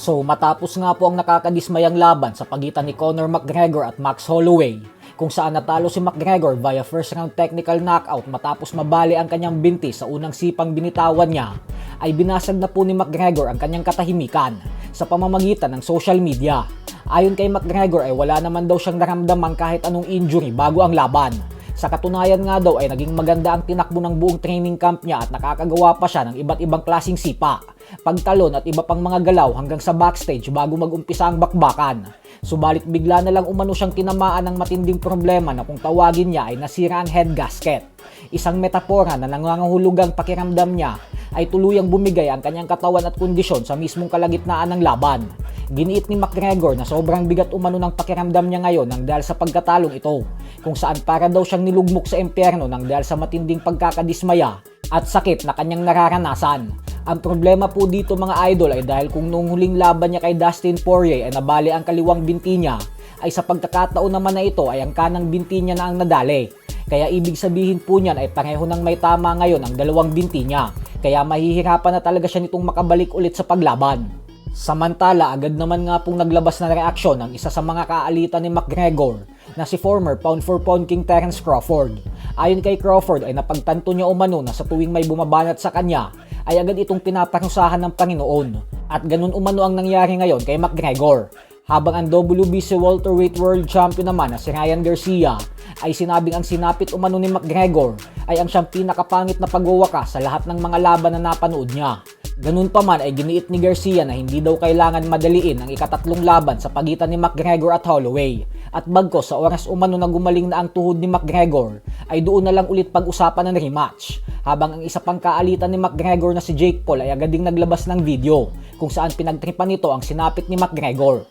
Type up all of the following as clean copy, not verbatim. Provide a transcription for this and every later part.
So matapos nga po ang nakakadismayang laban sa pagitan ni Conor McGregor at Max Holloway, kung saan natalo si McGregor via first round technical knockout matapos mabali ang kanyang binti sa unang sipang binitawan niya, ay binasag na po ni McGregor ang kanyang katahimikan sa pamamagitan ng social media. Ayon kay McGregor ay wala naman daw siyang naramdaman kahit anong injury bago ang laban. Sa katunayan nga daw ay naging maganda ang tinakbo ng buong training camp niya at nakakagawa pa siya ng iba't ibang klaseng sipa, pagtalon at iba pang mga galaw hanggang sa backstage bago mag-umpisa ang bakbakan. Subalit bigla na lang umano siyang tinamaan ng matinding problema na kung tawagin niya ay nasira ang head gasket. Isang metapora na nangangahulugang pakiramdam niya ay tuluyang bumigay ang kanyang katawan at kondisyon sa mismong kalagitnaan ng laban. Giniit ni McGregor na sobrang bigat umano ng pakiramdam niya ngayon nang dahil sa pagkatalong ito, kung saan para daw siyang nilugmok sa impyerno nang dahil sa matinding pagkakadismaya at sakit na kanyang nararanasan. Ang problema po dito mga idol ay dahil kung noong huling laban niya kay Dustin Poirier ay nabali ang kaliwang binti niya, ay sa pagkakataon naman na ito ay ang kanang binti niya na ang nadali. Kaya ibig sabihin po niyan ay pareho nang may tama ngayon ang dalawang binti niya, kaya mahihirapan na talaga siya nitong makabalik ulit sa paglaban. Samantala, agad naman nga pong naglabas na reaksyon ang isa sa mga kaalitan ni McGregor na si former pound for pound king Terence Crawford. Ayon kay Crawford ay napagtanto niya umano na sa tuwing may bumabanat sa kanya ay agad itong pinaparusahan ng Panginoon. At ganun umano ang nangyari ngayon kay McGregor. Habang ang WBC welterweight world champion naman na si Ryan Garcia ay sinabing ang sinapit umano ni McGregor ay ang siyang pinakapangit na pagwawakas sa lahat ng mga laban na napanood niya. Ganun pa man ay giniit ni Garcia na hindi daw kailangan madaliin ang ikatatlong laban sa pagitan ni McGregor at Holloway. At bagkos sa oras umano na gumaling na ang tuhod ni McGregor ay doon na lang ulit pag-usapan ng rematch. Habang ang isa pang kaalitan ni McGregor na si Jake Paul ay agad ding naglabas ng video kung saan pinagtripan nito ang sinapit ni McGregor.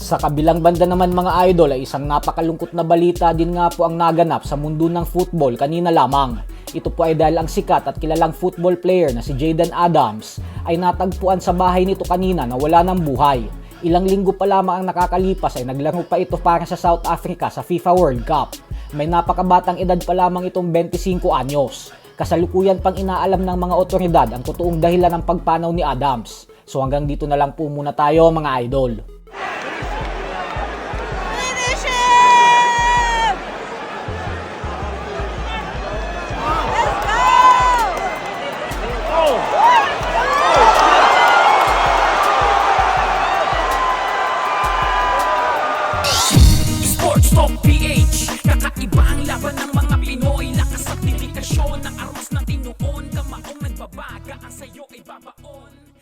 Sa kabilang banda naman mga idol ay isang napakalungkot na balita din nga po ang naganap sa mundo ng football kanina lamang. Ito po ay dahil ang sikat at kilalang football player na si Jayden Adams ay natagpuan sa bahay nito kanina na wala ng buhay. Ilang linggo pa lamang ang nakakalipas ay naglaro pa ito para sa South Africa sa FIFA World Cup. May napakabatang edad pa lamang itong 25 anyos. Kasalukuyan pang inaalam ng mga otoridad ang totoong dahilan ng pagpanaw ni Adams. So hanggang dito na lang po muna tayo mga idol. PH, kakaiba ang laban ng mga Pinoy. Lakas at dedikasyon ng armas na tinuon. Kamaong nagbabaga, ang sayo ay babaon.